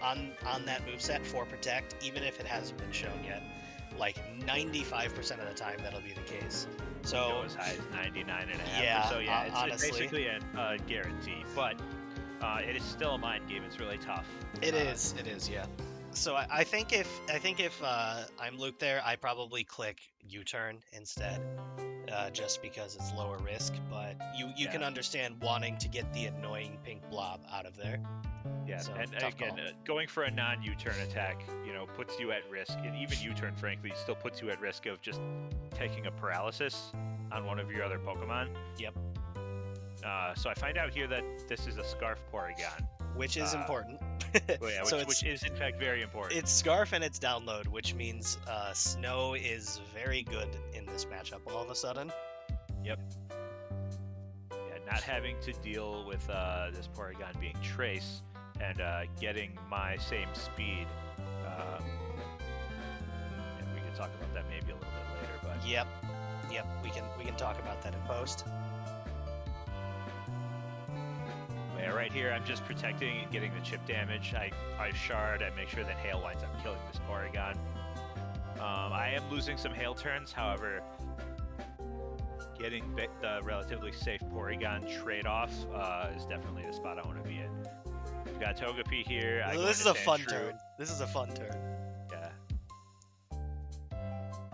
on that moveset for protect, even if it hasn't been shown yet. Like 95% of the time, that'll be the case. So Go as high as 99.5. Yeah, So yeah, it's honestly. basically a guarantee, but it is still a mind game. It's really tough. It is, yeah. So I think if I'm Luke there, I probably click U-turn instead, just because it's lower risk. But you can understand wanting to get the annoying pink blob out of there. Yeah, So, and tough again, call. going for a non-U-turn attack, puts you at risk, and even U-turn, frankly, still puts you at risk of just taking a paralysis on one of your other Pokemon. Yep. So I find out here that this is a Scarf Porygon. Which is important. Well, yeah, So which is in fact very important. It's Scarf and it's download, which means Snow is very good in this matchup all of a sudden. Yep. Yeah, not having to deal with this Porygon being Trace and getting my same speed. And we can talk about that maybe a little bit later, but Yep, we can talk about that in post. yeah, right here I'm just protecting and getting the chip damage. I shard, I make sure that Hail winds up killing this Porygon. I am losing some Hail turns, however, getting the relatively safe Porygon trade-off is definitely the spot I want to be in. We've got Togepi here. This is a fun turn. This is a fun turn. Yeah.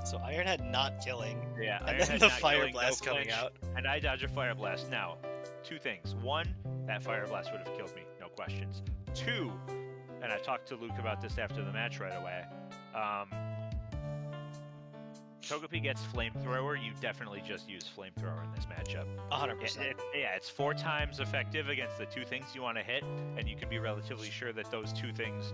So Ironhead not killing. Yeah, And Ironhead then the not Fire killing, Blast no coming flinch, out. and I dodge a Fire Blast. Now, two things. One, that Fire Blast would have killed me, no questions. Two, and I talked to Luke about this after the match right away. Togepi gets Flamethrower. You definitely just use Flamethrower in this matchup. 100%. Yeah, it's 4 times effective against the 2 things you want to hit, and you can be relatively sure that those 2 things,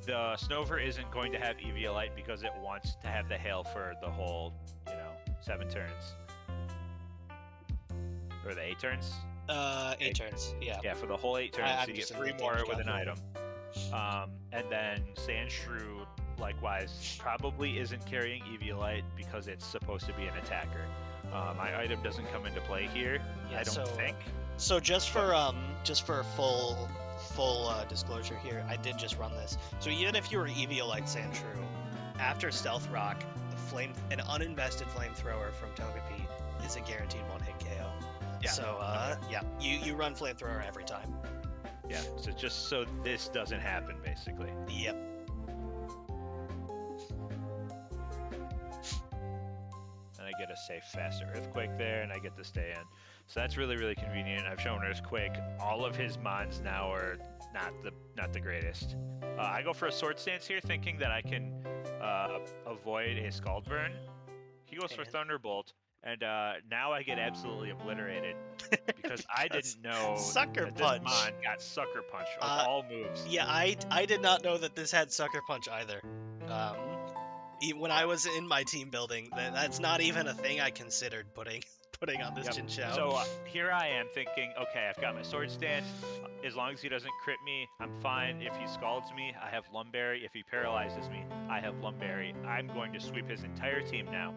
the Snover isn't going to have Eviolite because it wants to have the Hail for the whole, 7 turns. Or the 8 turns? 8 turns, yeah. Yeah, for the whole 8 turns, I'm you get just 3 in the more damage with an calculator. item. And then Sandshrew, likewise, probably isn't carrying Eviolite because it's supposed to be an attacker. My item doesn't come into play here, Yeah, I don't think. So just for full disclosure here, I did just run this. So even if you were Eviolite Sandshrew, after Stealth Rock, an uninvested Flamethrower from Togepi is a guaranteed 1-hit KO. Yeah. So yeah, you run Flamethrower every time. Yeah, so just so this doesn't happen, basically. Yep. And I get a safe, faster Earthquake there, and I get to stay in. So that's really, really convenient. I've shown Earthquake. All of his mons now are not the greatest. I go for a Sword Stance here, thinking that I can avoid a Scald Burn. He goes for Thunderbolt, and now I get absolutely obliterated because I didn't know Sucker that Punch. this mon got Sucker Punch of all moves. Yeah, I did not know that this had Sucker Punch either. When I was in my team building, that's not even a thing I considered putting on this Jinchao. So here I am thinking, okay, I've got my Sword Stance. As long as he doesn't crit me, I'm fine. If he scalds me, I have Lumberry. If he paralyzes me, I have Lumberry. I'm going to sweep his entire team now.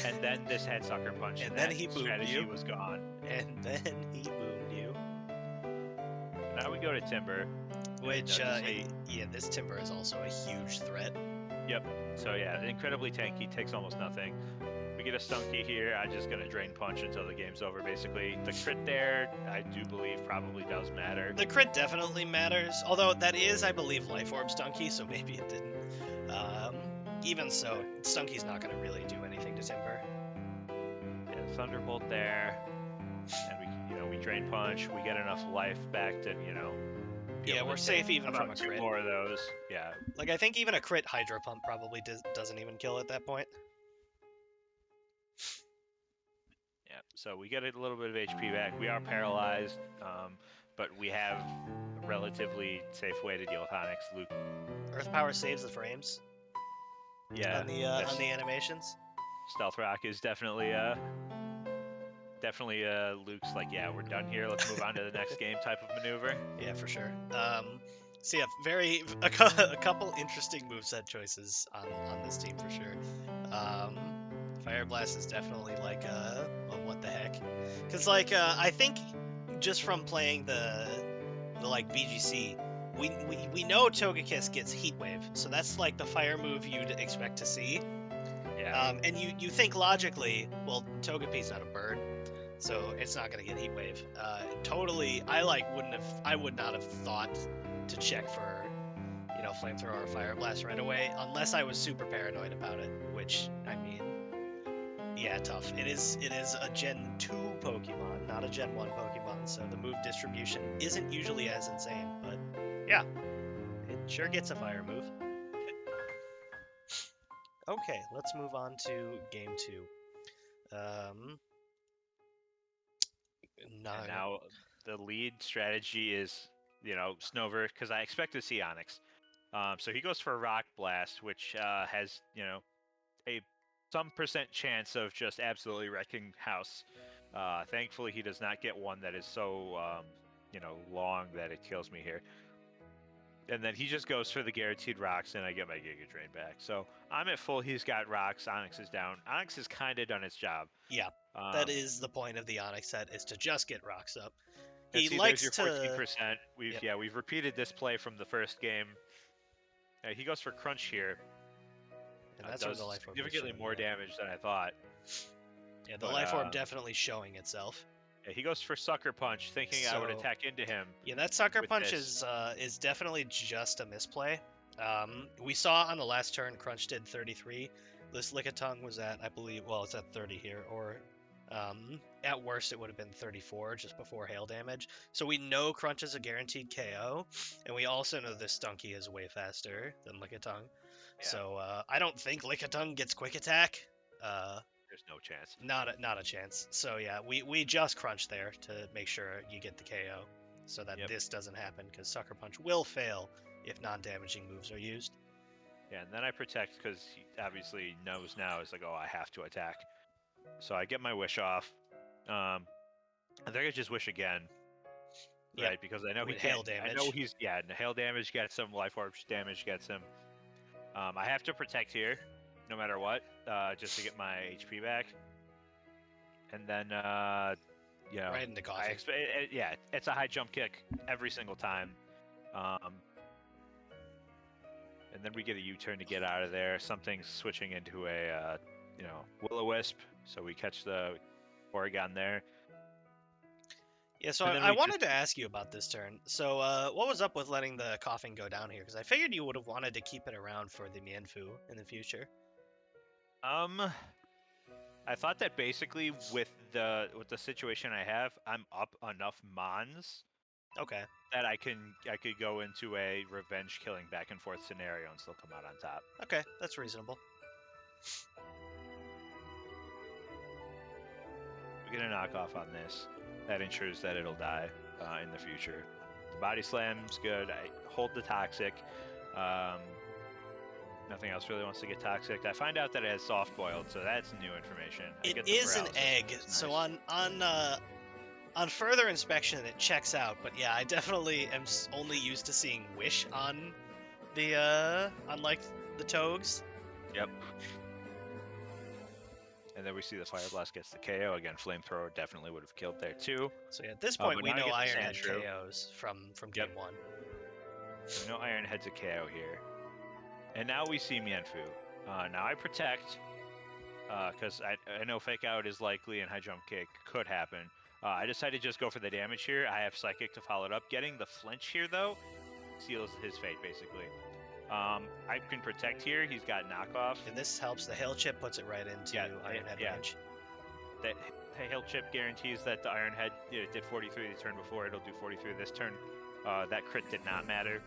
And then this had Sucker Punch, And then he boomed strategy you. was gone. And then he boomed you. Now we go to Timber. Which, yeah, this Timber is also a huge threat. Yep. So yeah, incredibly tanky, takes almost nothing. We get a Stunky here. I'm just gonna Drain Punch until the game's over, basically. The crit there, I do believe, probably does matter. The crit definitely matters, although that is, I believe, Life Orb Stunky, so maybe it didn't. Even so, Stunky's not going to really do anything to Timber. Yeah, Thunderbolt there, and we Drain Punch. We get enough life back to, be Yeah, able we're to safe take even about from a 2 crit. more of those. Yeah. Like, I think even a crit Hydro Pump probably doesn't even kill at that point. Yeah, so we get a little bit of HP back. We are paralyzed, but we have a relatively safe way to deal with Onyx. Luke. Earth Power saves the frames. Yeah. On the animations. Stealth Rock is definitely definitely Luke's like, yeah, we're done here. Let's move on to the next game type of maneuver. Yeah, for sure. So yeah, a couple interesting moveset choices on this team for sure. Fire Blast is definitely like a what the heck, because like I think just from playing the like VGC, we know Togekiss gets Heat Wave, so that's like the fire move you'd expect to see. Yeah. And you think logically, well, Togepi's not a bird, so it's not gonna get Heat Wave. Totally, I would not have thought to check for, Flamethrower or Fire Blast right away, unless I was super paranoid about it. Which, I mean, yeah, tough. It is a Gen 2 Pokemon, not a Gen 1 Pokemon, so the move distribution isn't usually as insane. But yeah, it sure gets a fire move. Okay, let's move on to game 2. No, And now the lead strategy is, Snover, because I expect to see Onyx. So he goes for Rock Blast, which has, a some percent chance of just absolutely wrecking house. Thankfully, he does not get one that is so, long that it kills me here. And then he just goes for the guaranteed rocks, and I get my Giga Drain back. So I'm at full. He's got rocks. Onyx is down. Onyx has kind of done its job. yeah, that is the point of the Onyx set, is to just get rocks up. And He see, there's likes your to. 14%. We've repeated this play from the first game. He goes for Crunch here. And that's where Does the life orb is significantly showing, more yeah. damage than I thought. Yeah, the But, life orb definitely showing itself. Yeah, he goes for Sucker Punch, thinking I would So- attack into him. Yeah, that Sucker with Punch this. is definitely just a misplay. We saw on the last turn Crunch did 33. This Lickitung was at, I believe, well, it's at 30 here, or at worst it would have been 34 just before hail damage. So we know Crunch is a guaranteed KO, and we also know this Stunky is way faster than Lickitung. Yeah. So I don't think Lickitung gets Quick Attack. There's no chance. Not a chance. So yeah, we just Crunch there to make sure you get the KO, so that this doesn't happen, because Sucker Punch will fail if non-damaging moves are used. Yeah, and then I protect because he obviously knows now. It's like, oh, I have to attack. So I get my wish off. I think I just wish again. Yeah, Right, because I know with he hail can't. damage. I know he's and the hail damage gets him. Life orb damage gets him. I have to protect here, no matter what, just to get my HP back. And then, Right into coffee. It's a high jump kick every single time. And then we get a U-turn to get out of there. Something's switching into a, Will-O-Wisp, so we catch the Porygon there. Yeah, so And then I we wanted to ask you about this turn. So what was up with letting the coughing go down here? Because I figured you would have wanted to keep it around for the Mienfoo in the future. I thought that basically with the situation I have, I'm up enough Mons Okay. that I could go into a revenge killing back and forth scenario and still come out on top. Okay, that's reasonable. We get a knockoff on this. That ensures that it'll die in the future. The body slam's good. I hold the toxic. Nothing else really wants to get toxic. I find out that it has soft boiled, so that's new information. It is an egg, nice. so on further inspection it checks out. But yeah, I definitely am only used to seeing Wish on the like the Togs. Yep. And then we see the Fire Blast gets the KO. Again, Flamethrower definitely would have killed there too. So yeah, at this point but we now I know get the Iron Head Sandshrew. KOs from game 1. We know Iron Head's a KO here. And now we see Mienfoo. Now I protect, because I know Fake Out is likely and High Jump Kick could happen. I decided to just go for the damage here. I have Psychic to follow it up. Getting the flinch here, though, seals his fate, basically. I can protect here. He's got knockoff. And this helps. The Hail Chip puts it right into Iron Head range. That Hail Chip guarantees that the Iron Head did 43 the turn before. It'll do 43 this turn. That crit did not matter.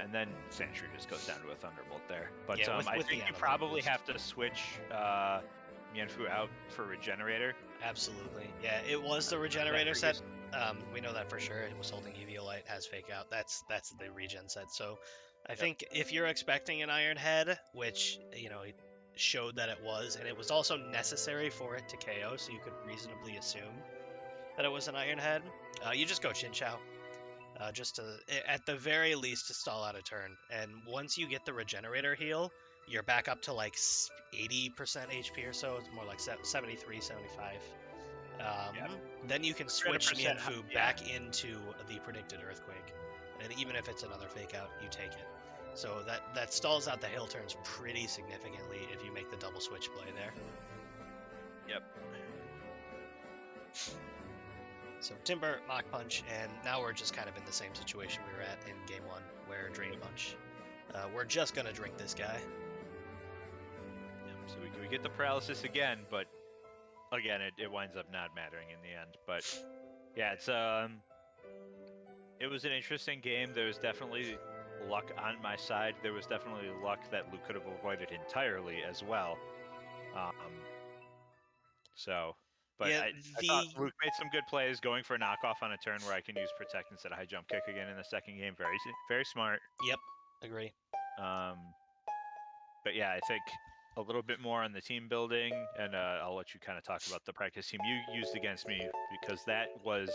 And then Sandshrew just goes down to a Thunderbolt there. But Yeah, I with think the you probably have to switch Mienfoo out for Regenerator. Absolutely. Yeah, it was the Regenerator That set. We know that for sure. It was holding Eviolite, has Fake Out. That's the regen set. So I think if you're expecting an Iron Head, which, showed that it was, and it was also necessary for it to KO, so you could reasonably assume that it was an Iron Head. You just go Chin Chow, just to, at the very least, to stall out a turn. And once you get the Regenerator heal, you're back up to like 80% HP or so. It's more like 73, 75. Then you can switch 100%, Mianfu back into the predicted Earthquake, and even if it's another Fake Out, you take it. So that stalls out the hill turns pretty significantly if you make the double switch play there. Yep. So Timber, Mach Punch, and now we're just kind of in the same situation we were at in Game 1, where Drain Punch. We're just going to drink this guy. Yep. So we get the paralysis again, but again, it winds up not mattering in the end. But yeah, it was an interesting game. There was definitely luck on my side. There was definitely luck that Luke could have avoided entirely as well. But Yeah, I thought Luke made some good plays, going for a knockoff on a turn where I can use Protect instead of High Jump Kick again in the second game. Very smart. Yep, agree. But yeah, I think a little bit more on the team building, and I'll let you kind of talk about the practice team you used against me, because that was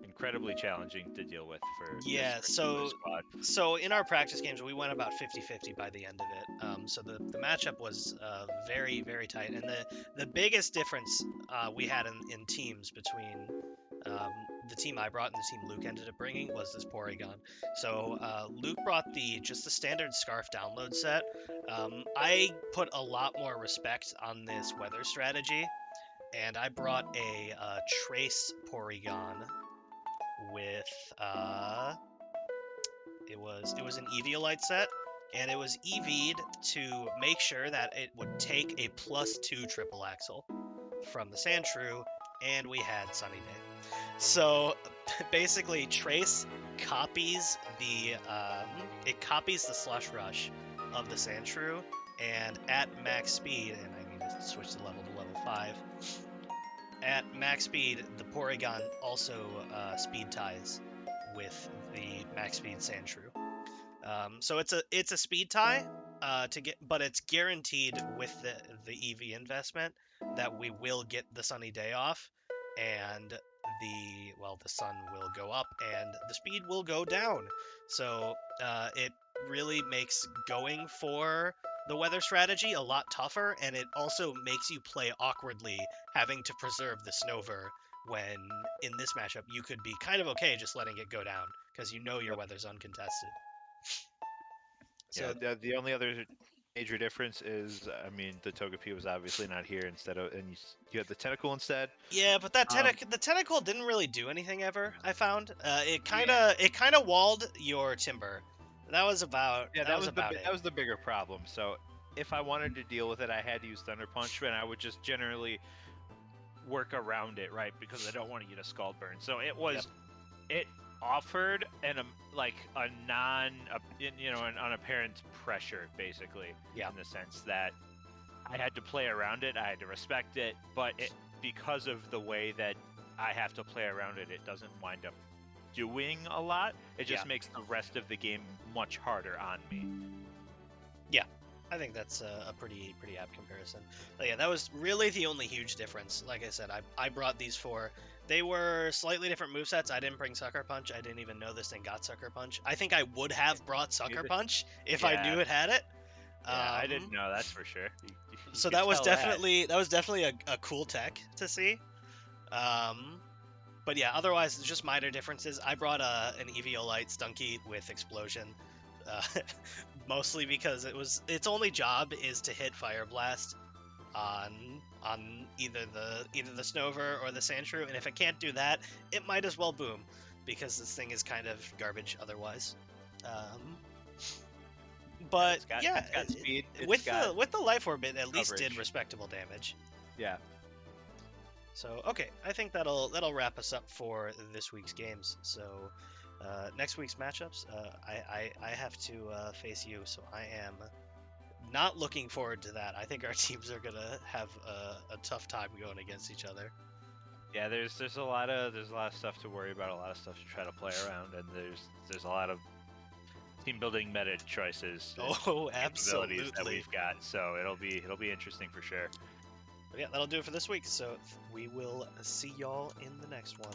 incredibly challenging to deal with for this squad. So in our practice games, we went about 50-50 by the end of it. So the matchup was very, very tight, and the biggest difference we had in teams between the team I brought and the team Luke ended up bringing was this Porygon. So Luke brought just the standard Scarf download set. I put a lot more respect on this weather strategy, and I brought a Trace Porygon with it was an Eviolite set, and it was EV'd to make sure that it would take a +2 triple axle from the Sandshrew, and we had Sunny Day. So basically, Trace copies the Slush Rush of the Sandshrew, and at max speed, and I need to switch the level to level 5. At max speed, the Porygon also speed ties with the max speed Sandshrew. So it's a speed tie but it's guaranteed with the EV investment that we will get the Sunny Day off, and the sun will go up and the speed will go down. So it really makes going for the weather strategy a lot tougher, and it also makes you play awkwardly, having to preserve the Snover when in this matchup you could be kind of okay just letting it go down because you know your weather's uncontested. So yeah, the only other major difference is, I mean, the Togepi was obviously not here and you had the Tentacle instead. Yeah, but the Tentacle didn't really do anything ever. I found it kind of walled your Timber. That was about that was the bigger problem. So if I wanted to deal with it, I had to use Thunder Punch, and I would just generally work around it, right? Because I don't want to get a Scald Burn. So it was it offered an unapparent pressure, basically, in the sense that I had to play around it, I had to respect it, but because of the way that I have to play around it, it doesn't wind up doing a lot. It just makes the rest of the game much harder on me. Yeah, I think that's a pretty apt comparison. But yeah, that was really the only huge difference. Like I said, I brought these 4. They were slightly different movesets. I didn't bring Sucker Punch. I didn't even know this thing got Sucker Punch. I think I would have brought Sucker Punch if I knew it had it. I didn't know, that's for sure. So that was definitely a cool tech to see. But yeah, otherwise it's just minor differences. I brought an Eviolite Stunky with Explosion, mostly because its only job is to hit Fire Blast on either the Snover or the Sandshrew, and if it can't do that, it might as well boom, because this thing is kind of garbage otherwise. But it's got speed. With the Life Orb, it at least did respectable damage. Yeah. So okay, I think that'll wrap us up for this week's games. So next week's matchups, I have to face you, so I am not looking forward to that. I think our teams are gonna have a tough time going against each other. Yeah, there's a lot of stuff to worry about, a lot of stuff to try to play around, and there's a lot of team building meta choices. and Oh, capabilities that absolutely. we've got. So it'll be interesting for sure. But yeah, that'll do it for this week. So we will see y'all in the next one.